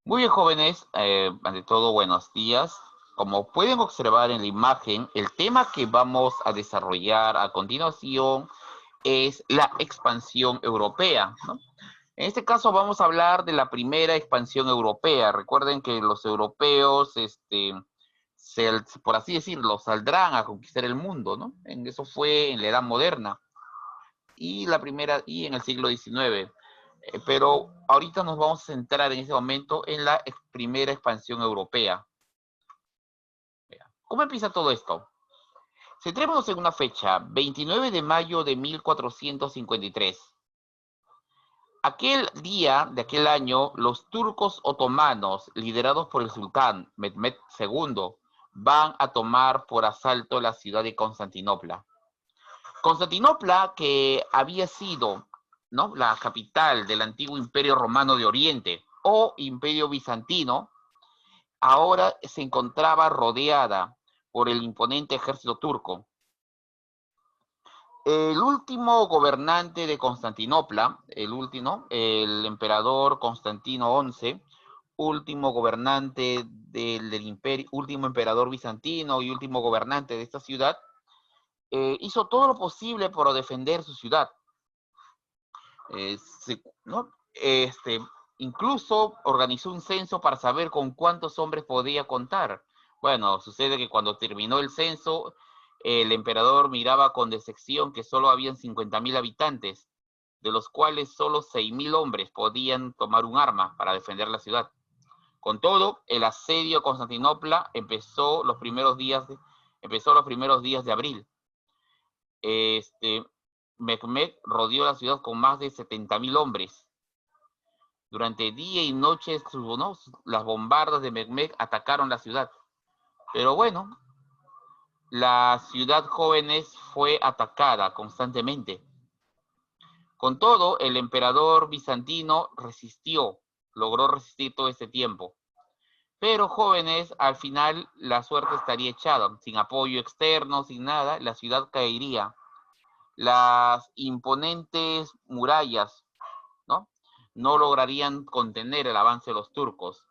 Muy bien, jóvenes, ante todo, buenos días. Como pueden observar en la imagen, el tema que vamos a desarrollar a continuación es la expansión europea, ¿no? En este caso vamos a hablar de la primera expansión europea. Recuerden que los europeos, por así decirlo, saldrán a conquistar el mundo, ¿no? Eso fue en la Edad Moderna y en el siglo XIX. Pero ahorita nos vamos a centrar en este momento en la primera expansión europea. ¿Cómo empieza todo esto? Centrémonos en una fecha, 29 de mayo de 1453. Aquel día de aquel año, los turcos otomanos, liderados por el sultán Mehmed II, van a tomar por asalto la ciudad de Constantinopla. Constantinopla, que había sido, ¿no?, la capital del antiguo Imperio Romano de Oriente o Imperio Bizantino, ahora se encontraba rodeada por el imponente ejército turco. El último gobernante de Constantinopla, el emperador Constantino XI, último gobernante del imperio, último emperador bizantino y último gobernante de esta ciudad, hizo todo lo posible por defender su ciudad. ¿No? Incluso organizó un censo para saber con cuántos hombres podía contar. Bueno, sucede que cuando terminó el censo, el emperador miraba con decepción que solo habían 50.000 habitantes, de los cuales solo 6.000 hombres podían tomar un arma para defender la ciudad. Con todo, el asedio a Constantinopla empezó los primeros días de abril. Mehmed rodeó la ciudad con más de 70.000 hombres. Durante día y noche, las bombardas de Mehmed atacaron la ciudad. Pero bueno, la ciudad, jóvenes, fue atacada constantemente. Con todo, el emperador bizantino logró resistir todo este tiempo. Pero, jóvenes, al final la suerte estaría echada. Sin apoyo externo, sin nada, la ciudad caería. Las imponentes murallas, ¿no?, no lograrían contener el avance de los turcos.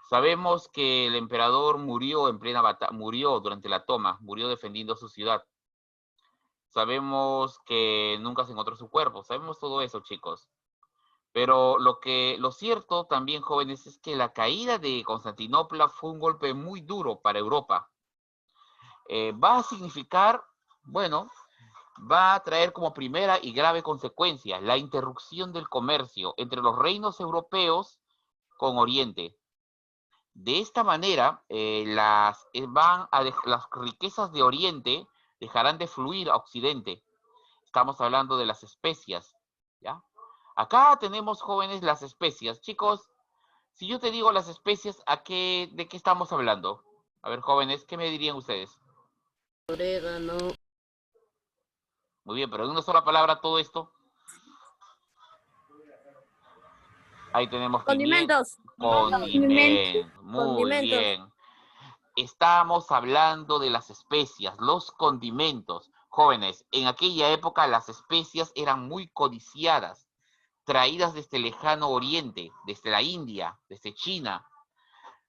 Sabemos que el emperador murió en plena batalla, murió durante la toma, murió defendiendo su ciudad. Sabemos que nunca se encontró su cuerpo, sabemos todo eso, chicos. Pero lo cierto también, jóvenes, es que la caída de Constantinopla fue un golpe muy duro para Europa. Va a significar, bueno, va a traer como primera y grave consecuencia la interrupción del comercio entre los reinos europeos con Oriente. De esta manera, las riquezas de Oriente dejarán de fluir a Occidente. Estamos hablando de las especias, ¿ya? Acá tenemos, jóvenes, las especias. Chicos, si yo te digo las especias, ¿de qué estamos hablando? A ver, jóvenes, ¿qué me dirían ustedes? Orégano, Muy bien, pero en una sola palabra todo esto. Ahí tenemos pimienta. condimentos, Condimentos. Muy condimentos. bien. Estamos hablando de las especias, los condimentos. Jóvenes, en aquella época las especias eran muy codiciadas, traídas desde el lejano oriente, desde la India, desde China.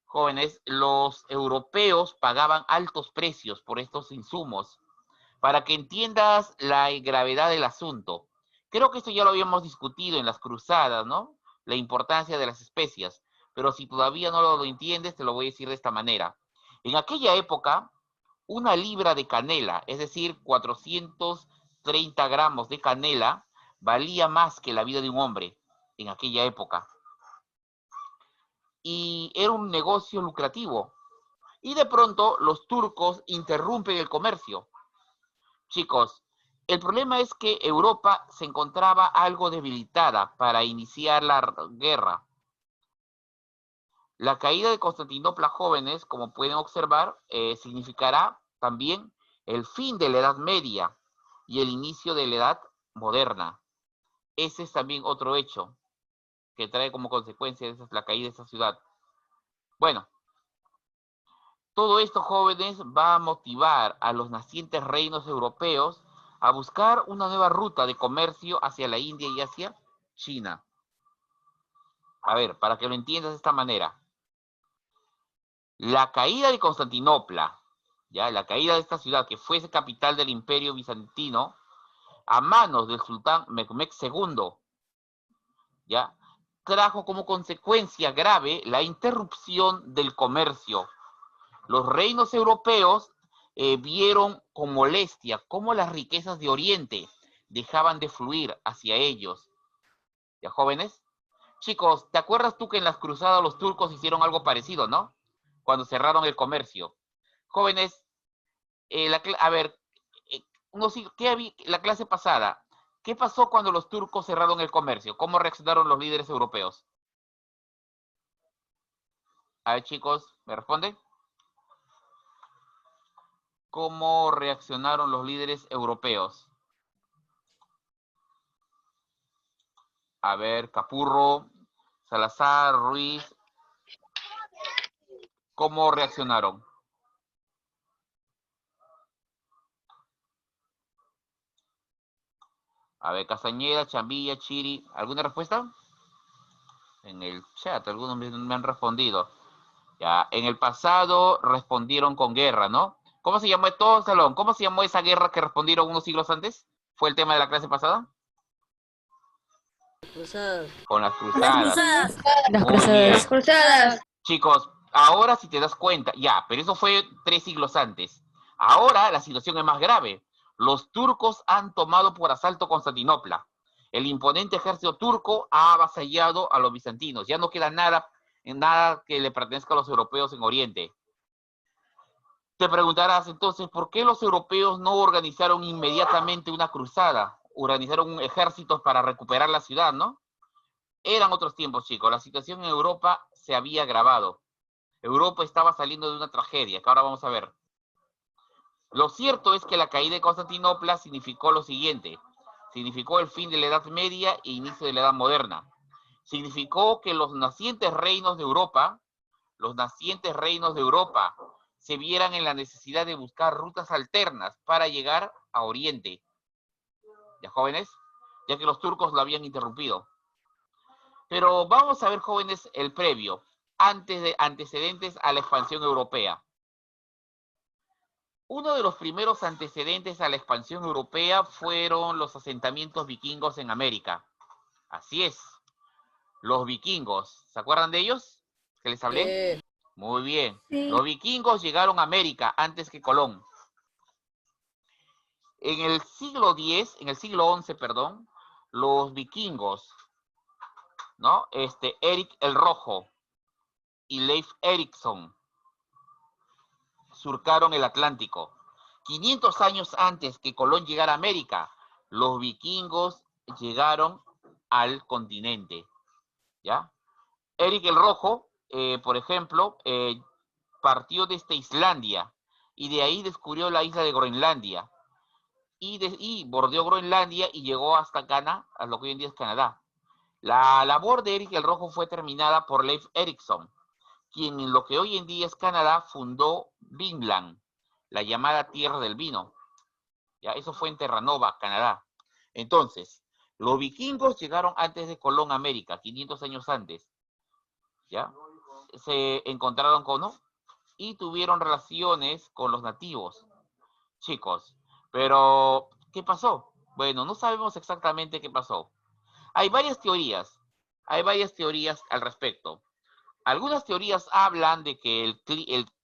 Jóvenes, los europeos pagaban altos precios por estos insumos. Para que entiendas la gravedad del asunto, creo que esto ya lo habíamos discutido en las cruzadas, ¿no? La importancia de las especias. Pero si todavía no lo entiendes, te lo voy a decir de esta manera. En aquella época, una libra de canela, es decir, 430 gramos de canela, valía más que la vida de un hombre en aquella época. Y era un negocio lucrativo. Y de pronto los turcos interrumpen el comercio. Chicos, el problema es que Europa se encontraba algo debilitada para iniciar la guerra. La caída de Constantinopla, jóvenes, como pueden observar, significará también el fin de la Edad Media y el inicio de la Edad Moderna. Ese es también otro hecho que trae como consecuencia la caída de esta ciudad. Bueno, todo esto, jóvenes, va a motivar a los nacientes reinos europeos a buscar una nueva ruta de comercio hacia la India y hacia China. A ver, para que lo entiendas de esta manera. La caída de Constantinopla, ¿ya? La caída de esta ciudad que fuese capital del Imperio Bizantino a manos del sultán Mehmed II, ¿ya? Trajo como consecuencia grave la interrupción del comercio. Los reinos europeos vieron con molestia cómo las riquezas de Oriente dejaban de fluir hacia ellos. ¿Ya, jóvenes? Chicos, ¿te acuerdas tú que en las cruzadas los turcos hicieron algo parecido, no? Cuando cerraron el comercio. Jóvenes, a ver, la clase pasada, ¿qué pasó cuando los turcos cerraron el comercio? ¿Cómo reaccionaron los líderes europeos? A ver, chicos, ¿me responden? ¿Cómo reaccionaron los líderes europeos? A ver, Capurro, Salazar, Ruiz, ¿cómo reaccionaron? A ver, Castañeda, Chambilla, Chiri, ¿alguna respuesta? En el chat, algunos me han respondido. Ya, en el pasado respondieron con guerra, ¿no? ¿Cómo se llamó todo el salón? ¿Cómo se llamó esa guerra que respondieron unos siglos antes? ¿Fue el tema de la clase pasada? Cruzadas. Con las Las cruzadas. cruzadas. Las Muy bien. cruzadas. Cruzadas. Chicos, ahora si te das cuenta, ya, pero eso fue 3 siglos antes. Ahora la situación es más grave. Los turcos han tomado por asalto Constantinopla. El imponente ejército turco ha avasallado a los bizantinos. Ya no queda nada que le pertenezca a los europeos en Oriente. Te preguntarás entonces, ¿por qué los europeos no organizaron inmediatamente una cruzada? Organizaron ejércitos para recuperar la ciudad, ¿no? Eran otros tiempos, chicos. La situación en Europa se había agravado. Europa estaba saliendo de una tragedia, que ahora vamos a ver. Lo cierto es que la caída de Constantinopla significó lo siguiente. Significó el fin de la Edad Media e inicio de la Edad Moderna. Significó que los nacientes reinos de Europa se vieran en la necesidad de buscar rutas alternas para llegar a Oriente. ¿Ya, jóvenes? Ya que los turcos lo habían interrumpido. Pero vamos a ver, jóvenes, el previo, antecedentes a la expansión europea. Uno de los primeros antecedentes a la expansión europea fueron los asentamientos vikingos en América. Así es, los vikingos. ¿Se acuerdan de ellos? ¿Que les hablé? Muy bien. Sí. Los vikingos llegaron a América antes que Colón. En el siglo XI, perdón, los vikingos, ¿no? Eric el Rojo y Leif Erikson surcaron el Atlántico. 500 años antes que Colón llegara a América, los vikingos llegaron al continente, ¿ya? Eric el Rojo, por ejemplo, partió desde Islandia y de ahí descubrió la isla de Groenlandia y bordeó Groenlandia y llegó hasta Ghana, a lo que hoy en día es Canadá. La labor de Eric el Rojo fue terminada por Leif Erikson, quien en lo que hoy en día es Canadá fundó Vinland, la llamada Tierra del Vino. ¿Ya? Eso fue en Terranova, Canadá. Entonces, los vikingos llegaron antes de Colón a América, 500 años antes. ¿Ya? Se encontraron con, ¿no? Y tuvieron relaciones con los nativos. Chicos, pero ¿qué pasó? Bueno, no sabemos exactamente qué pasó. Hay varias teorías al respecto. Algunas teorías hablan de que el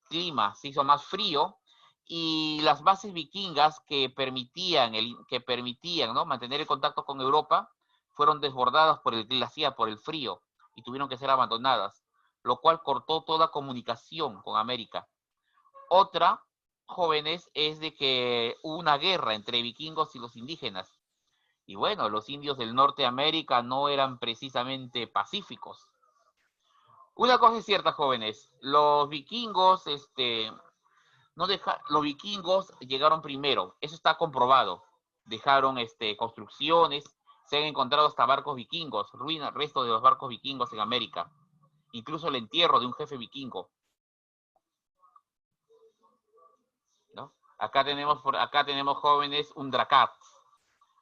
clima se hizo más frío y las bases vikingas que permitían, ¿no? mantener el contacto con Europa fueron desbordadas por el glaciar, por el frío, y tuvieron que ser abandonadas, lo cual cortó toda comunicación con América. Otra, jóvenes, es de que hubo una guerra entre vikingos y los indígenas. Y bueno, los indios del norte de América no eran precisamente pacíficos. Una cosa es cierta, jóvenes, los vikingos, los vikingos llegaron primero, eso está comprobado. Dejaron construcciones, se han encontrado hasta barcos vikingos, ruinas, restos de los barcos vikingos en América, incluso el entierro de un jefe vikingo. ¿No? Acá tenemos jóvenes un drakat.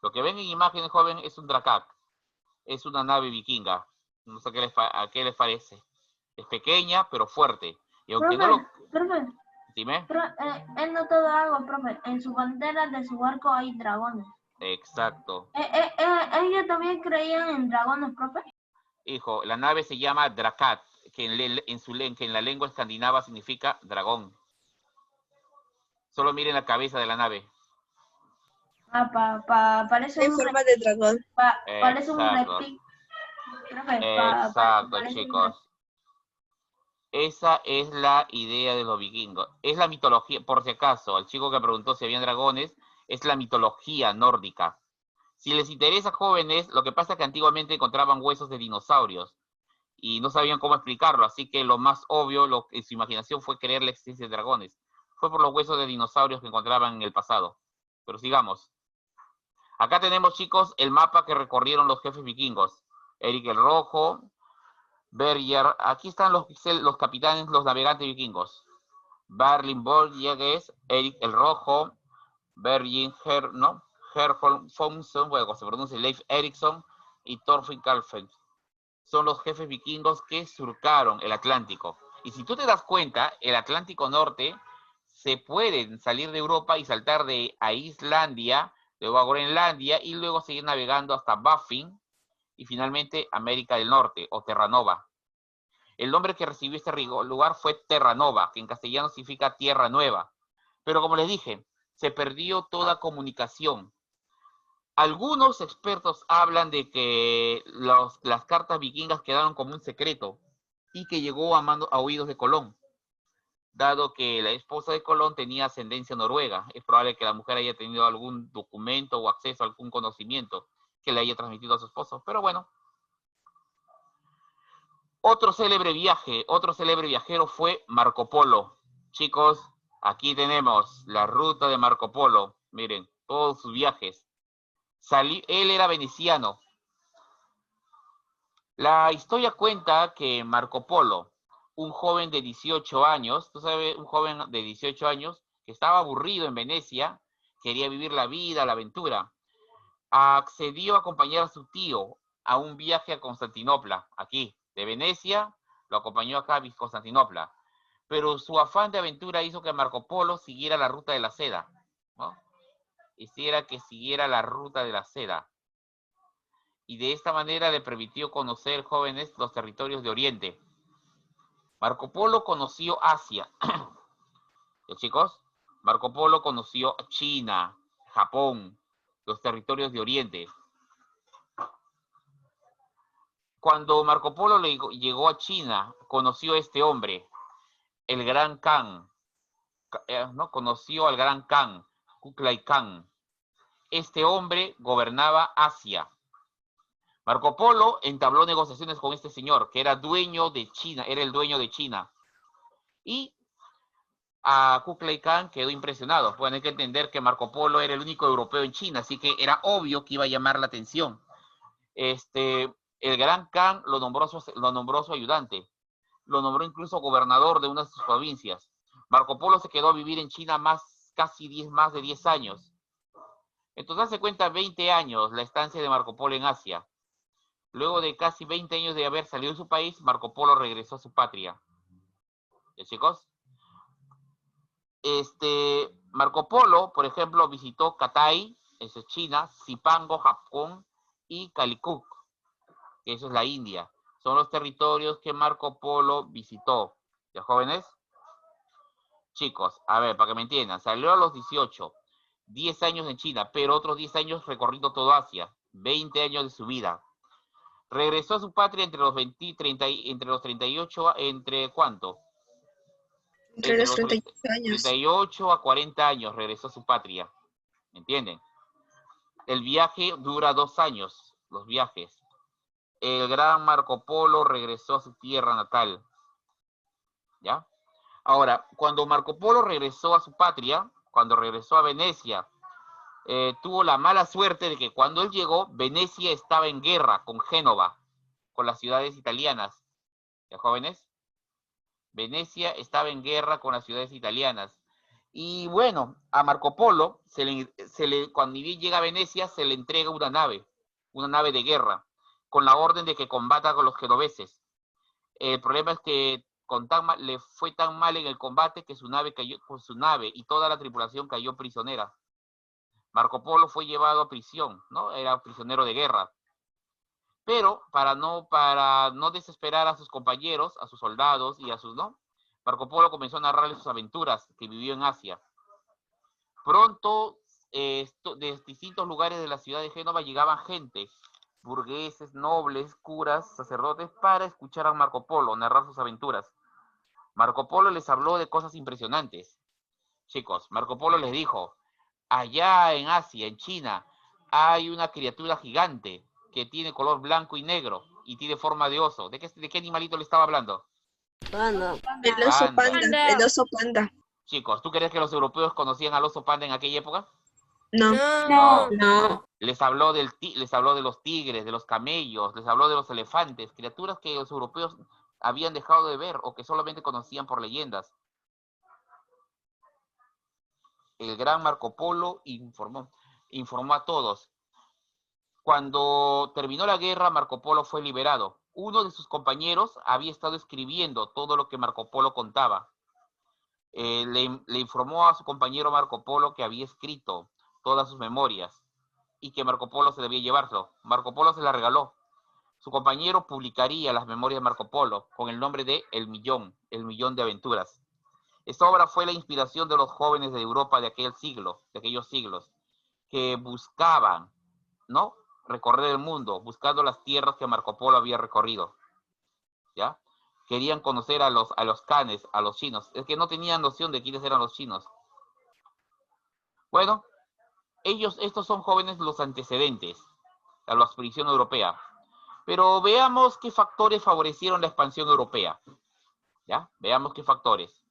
Lo que ven en imágenes, joven, es un drakat, es una nave vikinga, No sé a qué les parece. Es pequeña, pero fuerte. Y aunque no lo... Profe, Dime. he notado algo, profe. En su bandera de su barco hay dragones. Exacto. ¿Ellos también creían en dragones, profe? Hijo, la nave se llama Drakat, que en la lengua escandinava significa dragón. Solo miren la cabeza de la nave. Parece En forma de dragón. parece un Exacto. reptil. Profe, Exacto, parece chicos. Esa es la idea de los vikingos. Es la mitología, por si acaso, al chico que preguntó si habían dragones, es la mitología nórdica. Si les interesa, jóvenes, lo que pasa es que antiguamente encontraban huesos de dinosaurios y no sabían cómo explicarlo, así que lo más obvio en su imaginación fue creer la existencia de dragones. Fue por los huesos de dinosaurios que encontraban en el pasado. Pero sigamos. Acá tenemos, chicos, el mapa que recorrieron los jefes vikingos. Eric el Rojo, Berger, aquí están los capitanes, los navegantes vikingos. Berlin Borges, Eric el Rojo, Bergin Herholm Fonson, bueno, se pronuncia Leif Erikson y Thorfinn Karlfeldt. Son los jefes vikingos que surcaron el Atlántico. Y si tú te das cuenta, el Atlántico Norte se pueden salir de Europa y saltar a Islandia, luego a Groenlandia y luego seguir navegando hasta Baffin y finalmente América del Norte o Terranova. El nombre que recibió este lugar fue Terranova, que en castellano significa Tierra Nueva. Pero como les dije, se perdió toda comunicación. Algunos expertos hablan de que las cartas vikingas quedaron como un secreto y que llegó a oídos de Colón. Dado que la esposa de Colón tenía ascendencia noruega, es probable que la mujer haya tenido algún documento o acceso a algún conocimiento que le haya transmitido a su esposo. Pero bueno. Otro célebre viajero fue Marco Polo. Chicos, aquí tenemos la ruta de Marco Polo. Miren, todos sus viajes. Él era veneciano. La historia cuenta que Marco Polo, un joven de 18 años, tú sabes, un joven de 18 años que estaba aburrido en Venecia, quería vivir la vida, la aventura, accedió a acompañar a su tío a un viaje a Constantinopla, aquí, de Venecia, lo acompañó acá a Constantinopla. Pero su afán de aventura hizo que Marco Polo siguiera la ruta de la seda, ¿no? Hiciera que siguiera la ruta de la seda. Y de esta manera le permitió conocer, jóvenes, los territorios de Oriente. Marco Polo conoció Asia. ¿Sí, chicos? Marco Polo conoció China, Japón, los territorios de Oriente. Cuando Marco Polo llegó a China, conoció a este hombre, el Gran Khan, ¿no? Conoció al Gran Khan, Kublai Khan. Este hombre gobernaba Asia. Marco Polo entabló negociaciones con este señor, que era dueño de China, era el dueño de China. Y a Kublai Khan quedó impresionado. Bueno, hay que entender que Marco Polo era el único europeo en China, así que era obvio que iba a llamar la atención. El Gran Khan lo nombró su ayudante. Lo nombró incluso gobernador de una de sus provincias. Marco Polo se quedó a vivir en China más de 10 años. Entonces, hace cuenta 20 años la estancia de Marco Polo en Asia. Luego de casi 20 años de haber salido de su país, Marco Polo regresó a su patria. ¿Sí, chicos? Marco Polo, por ejemplo, visitó Cathay, eso es China, Zipango, Japón, y Calicut, que eso es la India. Son los territorios que Marco Polo visitó. ¿Ya, jóvenes? Chicos, a ver, para que me entiendan, salió a los 18, 10 años en China, pero otros 10 años recorriendo todo Asia, 20 años de su vida. Regresó a su patria entre los 38, ¿entre cuánto? Entre los 38 años. 38 a 40 años regresó a su patria. ¿Me entienden? El viaje dura 2 años, los viajes. El gran Marco Polo regresó a su tierra natal. ¿Ya? Ahora, cuando Marco Polo regresó a su patria, cuando regresó a Venecia, tuvo la mala suerte de que cuando él llegó, Venecia estaba en guerra con Génova, con las ciudades italianas. ¿Ya, jóvenes? Venecia estaba en guerra con las ciudades italianas. Y bueno, a Marco Polo, cuando llega a Venecia, se le entrega una nave de guerra. con la orden de que combata con los genoveses. El problema es que le fue tan mal en el combate que su nave y toda la tripulación cayó prisionera. Marco Polo fue llevado a prisión, ¿no? Era prisionero de guerra. Pero para no desesperar a sus compañeros, a sus soldados y a sus, ¿no? Marco Polo comenzó a narrarles sus aventuras que vivió en Asia. Pronto, de distintos lugares de la ciudad de Génova llegaban gente, burgueses, nobles, curas, sacerdotes, para escuchar a Marco Polo narrar sus aventuras. Marco Polo les habló de cosas impresionantes. Chicos, Marco Polo les dijo, allá en Asia, en China, hay una criatura gigante que tiene color blanco y negro y tiene forma de oso. ¿De qué animalito le estaba hablando? Panda. El oso panda. El oso panda. Chicos, ¿tú crees que los europeos conocían al oso panda en aquella época? No. No. Les habló de los tigres, de los camellos, les habló de los elefantes, criaturas que los europeos habían dejado de ver o que solamente conocían por leyendas. El gran Marco Polo informó a todos. Cuando terminó la guerra, Marco Polo fue liberado. Uno de sus compañeros había estado escribiendo todo lo que Marco Polo contaba. Le informó a su compañero Marco Polo que había escrito todas sus memorias y que Marco Polo se debía llevarlo. Marco Polo se la regaló. Su compañero publicaría las memorias de Marco Polo con el nombre de El Millón de Aventuras. Esta obra fue la inspiración de los jóvenes de Europa de aquellos siglos, que buscaban, ¿no?, recorrer el mundo, buscando las tierras que Marco Polo había recorrido, ¿ya? Querían conocer a los canes, a los chinos. Es que no tenían noción de quiénes eran los chinos. Bueno, estos son jóvenes los antecedentes a la expedición europea. Pero veamos qué factores favorecieron la expansión europea, ¿ya? Veamos qué factores.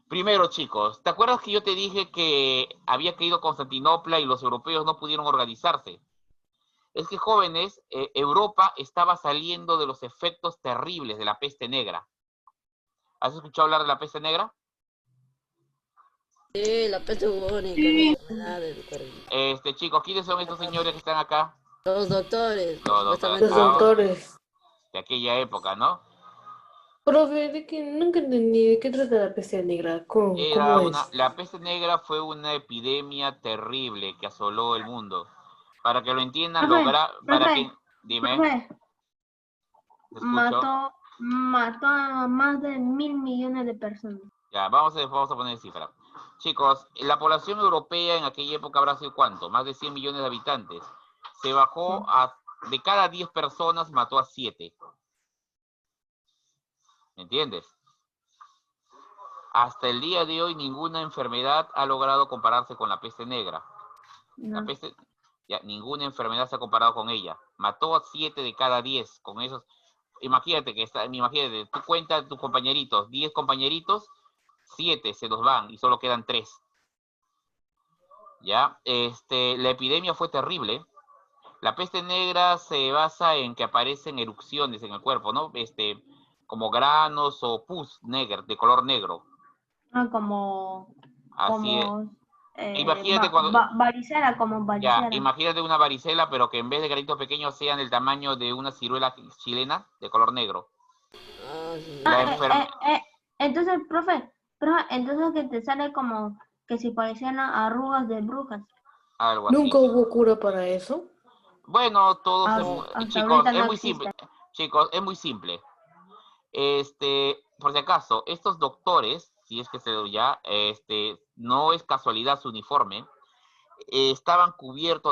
Primero, chicos, ¿te acuerdas que yo te dije que había caído Constantinopla y los europeos no pudieron organizarse? Es que, jóvenes, Europa estaba saliendo de los efectos terribles de la peste negra. ¿Has escuchado hablar de la peste negra? Sí, la peste bubónica, la enfermedad. Chicos, ¿quiénes son estos señores que están acá? Los doctores. Los doctores. De aquella época, ¿no? Profe, nunca entendí de qué trata la peste negra. ¿Cómo es? La peste negra fue una epidemia terrible que asoló el mundo. Para que lo entiendan, dime. Profe, ¿Te escucho? mató a más de 1.000 millones de personas. Ya, vamos a poner cifra. Chicos, la población europea en aquella época habrá sido ¿cuánto? Más de 100 millones de habitantes. Se bajó de cada 10 personas mató a 7. ¿Me entiendes? Hasta el día de hoy ninguna enfermedad ha logrado compararse con la peste negra. No. Ninguna enfermedad se ha comparado con ella. Mató a 7 de cada 10. Con esos, imagínate, tú cuentas tus compañeritos, 10 compañeritos, 7 se nos van y solo quedan 3. ¿Ya? La epidemia fue terrible. La peste negra se basa en que aparecen erupciones en el cuerpo, ¿no? Como granos o pus de color negro. Así es. Imagínate varicela, como varicela. Ya, imagínate una varicela, pero que en vez de granitos pequeños sean del tamaño de una ciruela chilena de color negro. Entonces, profe, entonces que te sale como que si parecían arrugas de brujas. Algo así. ¿Nunca hubo cura para eso? Bueno, chicos, es muy simple. Chicos, es muy simple. Por si acaso, estos doctores, si es que no es casualidad su uniforme, estaban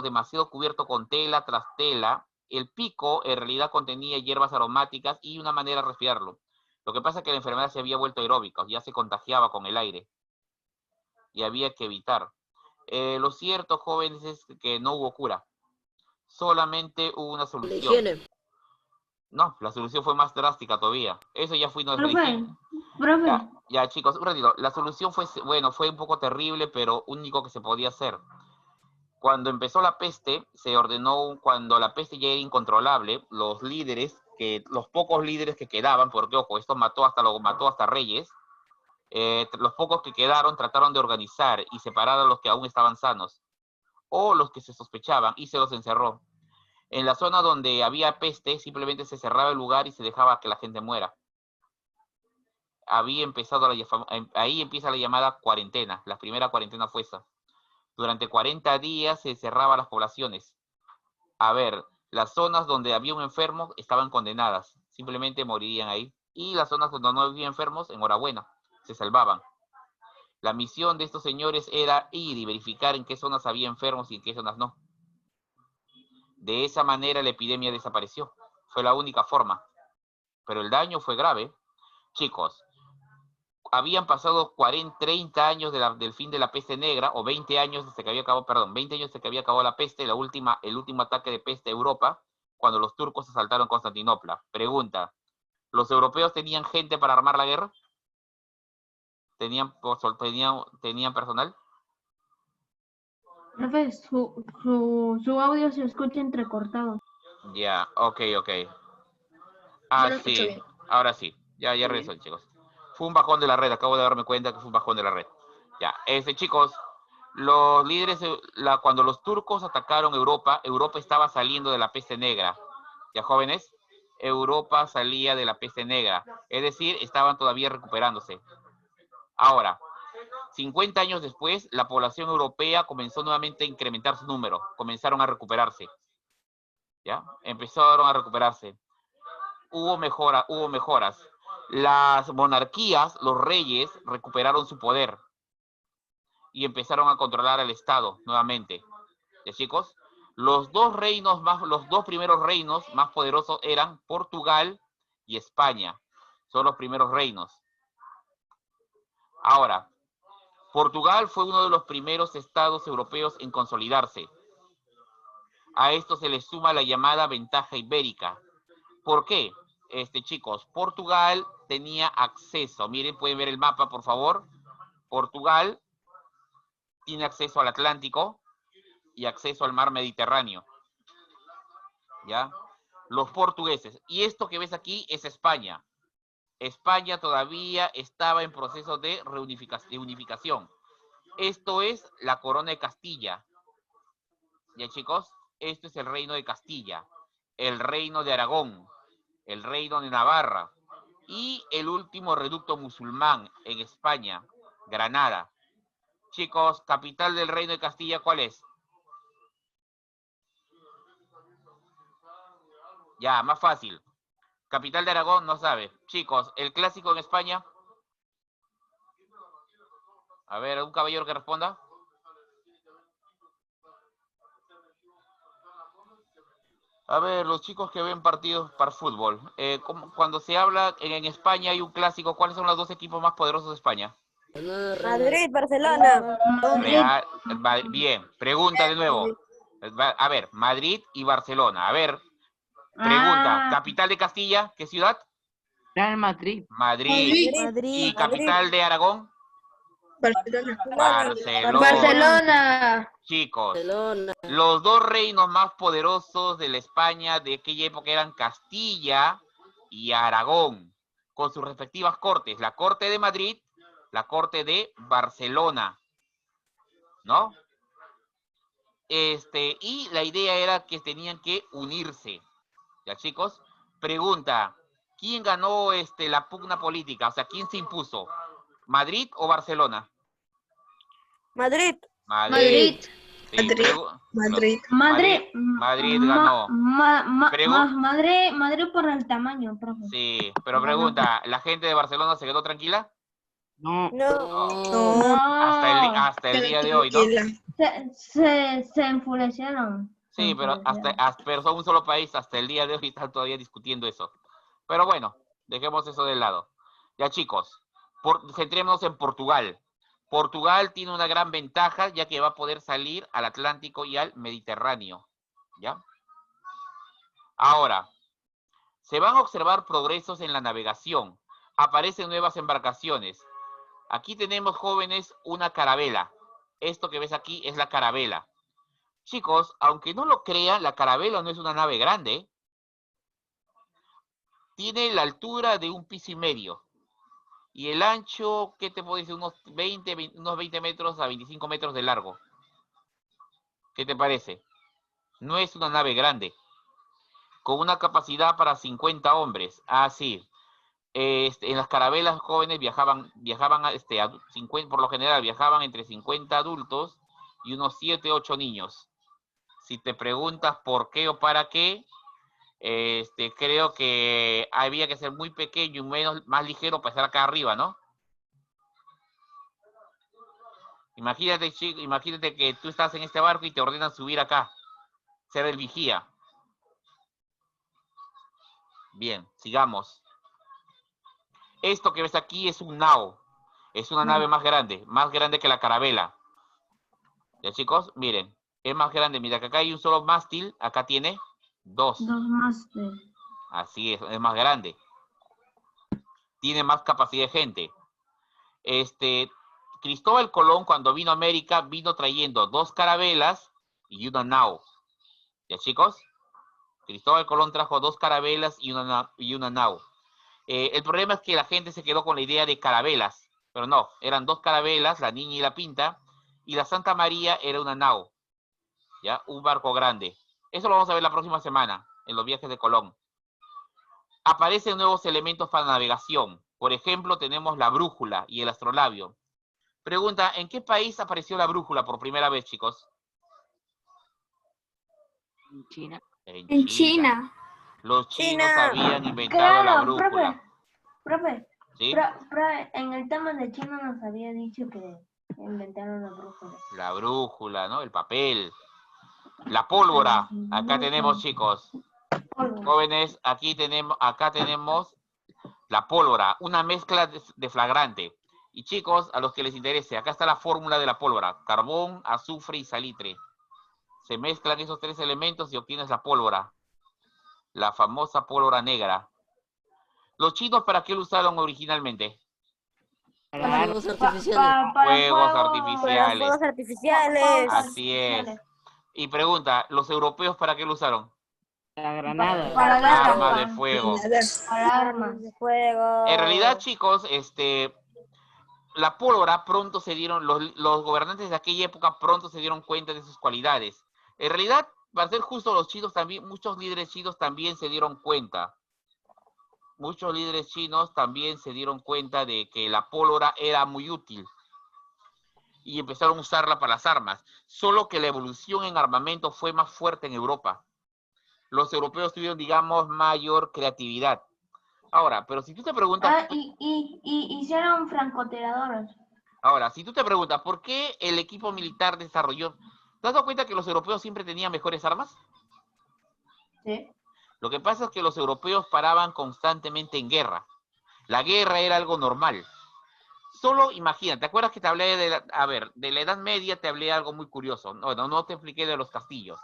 demasiado cubiertos con tela tras tela. El pico en realidad contenía hierbas aromáticas y una manera de respirarlo. Lo que pasa es que la enfermedad se había vuelto aeróbica, ya se contagiaba con el aire y había que evitar. Lo cierto, jóvenes, es que no hubo cura. Solamente hubo una solución. No, la solución fue más drástica todavía. Eso ya fue Profe. Ya, chicos, un ratito. La solución fue un poco terrible, pero único que se podía hacer. Cuando empezó la peste, se ordenó, cuando la peste ya era incontrolable, los pocos líderes que quedaban, porque ojo, esto mató hasta reyes, los pocos que quedaron trataron de organizar y separar a los que aún estaban sanos, o los que se sospechaban, y se los encerró. En la zona donde había peste, simplemente se cerraba el lugar y se dejaba que la gente muera. Ahí empieza la llamada cuarentena. La primera cuarentena fue esa. Durante 40 días se cerraban las poblaciones. A ver, las zonas donde había un enfermo estaban condenadas. Simplemente morirían ahí. Y las zonas donde no había enfermos, enhorabuena, se salvaban. La misión de estos señores era ir y verificar en qué zonas había enfermos y en qué zonas no. De esa manera la epidemia desapareció. Fue la única forma. Pero el daño fue grave. Chicos, habían pasado 30 años del fin de la peste negra, o 20 años desde que había acabado, 20 años desde que había acabado la peste, el último ataque de peste a Europa, cuando los turcos asaltaron Constantinopla. Pregunta, ¿los europeos tenían gente para armar la guerra? ¿Tenían personal? Profe, su audio se escucha entrecortado. Ya, ok. Ah, Yo lo escucho sí, bien. ahora sí. Ya regresó, chicos. Fue un bajón de la red, acabo de darme cuenta que fue un bajón de la red. Ya, chicos, los líderes, cuando los turcos atacaron Europa, Europa estaba saliendo de la peste negra. ¿Ya, jóvenes? Europa salía de la peste negra. Es decir, estaban todavía recuperándose. Ahora, 50 años después, la población europea comenzó nuevamente a incrementar su número. Comenzaron a recuperarse. ¿Ya? Empezaron a recuperarse. Hubo mejoras. Las monarquías, los reyes, recuperaron su poder y empezaron a controlar el Estado nuevamente. ¿Ya, chicos? Los dos primeros reinos más poderosos eran Portugal y España. Son los primeros reinos. Ahora, Portugal fue uno de los primeros estados europeos en consolidarse. A esto se le suma la llamada ventaja ibérica. ¿Por qué? Chicos, Portugal tenía acceso. Miren, pueden ver el mapa, por favor. Portugal tiene acceso al Atlántico y acceso al mar Mediterráneo. ¿Ya? Los portugueses. Y esto que ves aquí es España. España todavía estaba en proceso de unificación. Esto es la corona de Castilla. ¿Ya, chicos? Esto es el reino de Castilla, el reino de Aragón, el reino de Navarra y el último reducto musulmán en España, Granada. Chicos, capital del reino de Castilla, ¿cuál es? Ya, más fácil. Capital de Aragón, no sabe. Chicos, el clásico en España. A ver, un caballero que responda. A ver, los chicos que ven partidos para fútbol. Cuando se habla en España hay un clásico, ¿cuáles son los dos equipos más poderosos de España? Madrid, Barcelona. Bien, pregunta de nuevo. A ver, Madrid y Barcelona. A ver, pregunta. ¿Capital de Castilla? ¿Qué ciudad? Real Madrid. Madrid. ¿Y capital de Aragón? Barcelona. Barcelona. Chicos, Barcelona. los dos reinos más poderosos de la España de aquella época eran Castilla y Aragón, con sus respectivas cortes, la corte de Madrid, la corte de Barcelona, ¿no? Y la idea era que tenían que unirse. ¿Ya, chicos? Pregunta, ¿quién ganó la pugna política? O sea, ¿quién se impuso? ¿Madrid o Barcelona? Madrid. Madrid. Sí, Madrid ganó. Madrid por el tamaño, profe. Sí, pero pregunta, ¿la gente de Barcelona se quedó tranquila? No. Hasta el día de hoy, ¿no? Se enfurecieron. Sí, pero son un solo país, hasta el día de hoy están todavía discutiendo eso. Pero bueno, dejemos eso de lado. Ya, chicos, centrémonos en Portugal. Portugal tiene una gran ventaja, ya que va a poder salir al Atlántico y al Mediterráneo. ¿Ya? Ahora, se van a observar progresos en la navegación. Aparecen nuevas embarcaciones. Aquí tenemos, jóvenes, una carabela. Esto que ves aquí es la carabela. Chicos, aunque no lo crean, la carabela no es una nave grande. Tiene la altura de 1,5 pisos. Y el ancho, ¿qué te puedo decir? Unos 20 metros a 25 metros de largo. ¿Qué te parece? No es una nave grande. con una capacidad para 50 hombres. Ah, sí. En las carabelas jóvenes viajaban a 50, por lo general viajaban entre 50 adultos y unos 7, 8 niños. Si te preguntas por qué o para qué, creo que había que ser muy pequeño y más ligero para estar acá arriba, ¿no? Imagínate, chico, imagínate que tú estás en este barco y te ordenan subir acá, ser el vigía. Bien, sigamos. Esto que ves aquí es un nao. Es una nave más grande que la carabela. ¿Ya, chicos? Miren, es más grande. Mira que acá hay un solo mástil, acá tiene 2. 2 mástiles. Así es más grande. Tiene más capacidad de gente. Cristóbal Colón, cuando vino a América, vino trayendo 2 carabelas y una nao. ¿Ya, chicos? Cristóbal Colón trajo 2 carabelas y una nao. El problema es que la gente se quedó con la idea de carabelas, pero no, eran 2 carabelas, la Niña y la Pinta, y la Santa María era una nao, ¿ya? Un barco grande. Eso lo vamos a ver la próxima semana, en los viajes de Colón. Aparecen nuevos elementos para navegación. Por ejemplo, tenemos la brújula y el astrolabio. Pregunta, ¿en qué país apareció la brújula por primera vez, chicos? En China. En China. Los chinos habían inventado la brújula. Profe, ¿Sí? en el tema de China nos había dicho que inventaron la brújula. La brújula, ¿no? El papel. La pólvora. Acá tenemos, chicos. Jóvenes, acá tenemos la pólvora. Una mezcla de flagrante. Y chicos, a los que les interese, acá está la fórmula de la pólvora. Carbón, azufre y salitre. Se mezclan esos 3 elementos y obtienes la pólvora. La famosa pólvora negra. ¿Los chinos para qué lo usaron originalmente? Para fuegos artificiales. Fuegos artificiales. Artificiales. Así es. Y pregunta, ¿los europeos para qué lo usaron? La granada. Para armas de fuego. Para armas de fuego. En realidad, chicos, la pólvora pronto se dieron, los gobernantes de aquella época pronto se dieron cuenta de sus cualidades. En realidad, para ser justo, los chinos también, muchos líderes chinos también se dieron cuenta. Muchos líderes chinos también se dieron cuenta de que la pólvora era muy útil y empezaron a usarla para las armas. Solo que la evolución en armamento fue más fuerte en Europa. Los europeos tuvieron, digamos, mayor creatividad. Ahora, pero si tú te preguntas... y hicieron francotiradores. Ahora, si tú te preguntas, ¿por qué el equipo militar desarrolló... ¿Te has dado cuenta que los europeos siempre tenían mejores armas? Sí. Lo que pasa es que los europeos paraban constantemente en guerra. La guerra era algo normal. Solo imagina, ¿te acuerdas que te hablé de la Edad Media? Te hablé de algo muy curioso. No te expliqué de los castillos.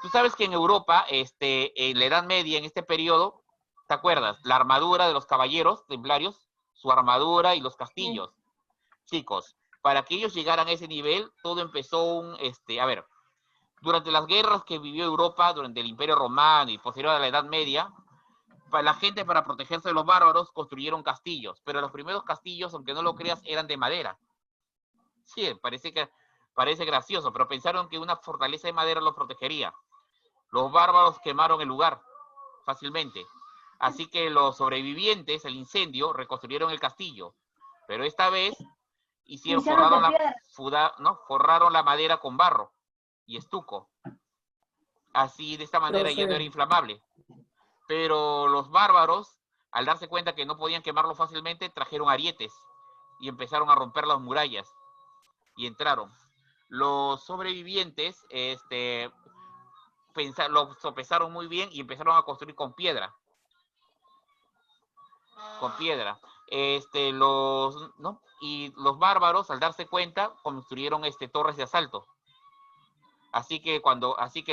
Tú sabes que en Europa, en la Edad Media, en este periodo, ¿te acuerdas? La armadura de los caballeros templarios, su armadura y los castillos. Sí. Chicos, para que ellos llegaran a ese nivel, todo empezó durante las guerras que vivió Europa, durante el Imperio Romano y posterior a la Edad Media, la gente para protegerse de los bárbaros construyeron castillos, pero los primeros castillos, aunque no lo creas, eran de madera. Sí, parece gracioso, pero pensaron que una fortaleza de madera los protegería. Los bárbaros quemaron el lugar fácilmente. Así que los sobrevivientes al incendio reconstruyeron el castillo, pero esta vez forraron la madera con barro y estuco. Así, de esta manera ya no era inflamable. Pero los bárbaros, al darse cuenta que no podían quemarlo fácilmente, trajeron arietes y empezaron a romper las murallas y entraron. Los sobrevivientes lo sopesaron muy bien y empezaron a construir con piedra. Y los bárbaros, al darse cuenta, construyeron torres de asalto. Así que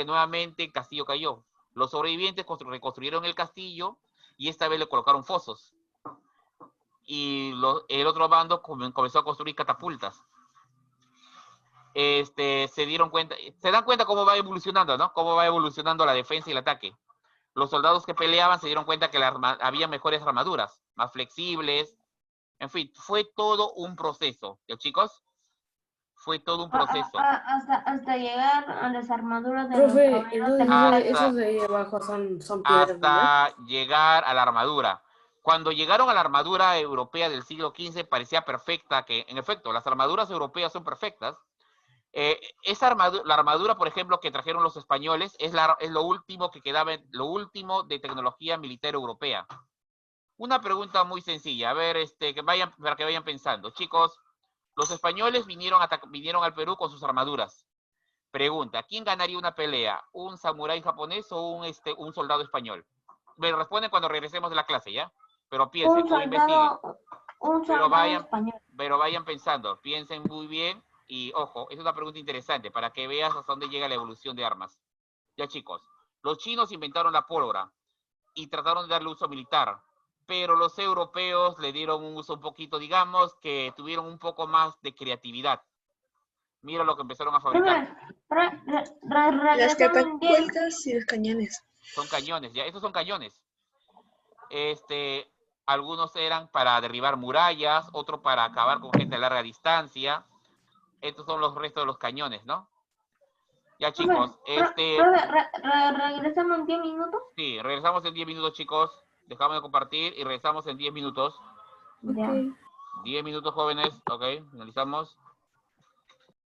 nuevamente el castillo cayó. Los sobrevivientes reconstruyeron el castillo y esta vez le colocaron fosos. Y el otro bando comenzó a construir catapultas. Se dan cuenta cómo va evolucionando, ¿no? Cómo va evolucionando la defensa y el ataque. Los soldados que peleaban se dieron cuenta que había mejores armaduras, más flexibles. En fin, fue todo un proceso, ¿ya, chicos? Fue todo un proceso. Hasta llegar a las armaduras de Profe, los caballeros entonces de esos de ahí abajo son piedras, ¿no? Hasta llegar a la armadura. Cuando llegaron a la armadura europea del siglo XV parecía perfecta, que en efecto las armaduras europeas son perfectas. La armadura, por ejemplo, que trajeron los españoles es lo último que quedaba, lo último de tecnología militar europea. Una pregunta muy sencilla, a ver, para que vayan pensando. Chicos, los españoles vinieron al Perú con sus armaduras. Pregunta, ¿quién ganaría una pelea? ¿Un samurái japonés o un soldado español? Me responden cuando regresemos de la clase, ¿ya? Pero piensen, investiguen. Pero vayan pensando, piensen muy bien y, ojo, es una pregunta interesante para que veas hasta dónde llega la evolución de armas. Ya, chicos, los chinos inventaron la pólvora y trataron de darle uso militar, pero los europeos le dieron un uso un poquito, digamos, que tuvieron un poco más de creatividad. Mira lo que empezaron a fabricar. Las catapultas y los cañones. Son cañones, ya, esos son cañones. Algunos eran para derribar murallas, otros para acabar con gente a larga distancia. Estos son los restos de los cañones, ¿no? Ya, chicos, ¿regresamos en 10 minutos? Sí, regresamos en 10 minutos, chicos. Dejamos de compartir y regresamos en 10 minutos. Ya. 10 minutos, jóvenes, ok, finalizamos.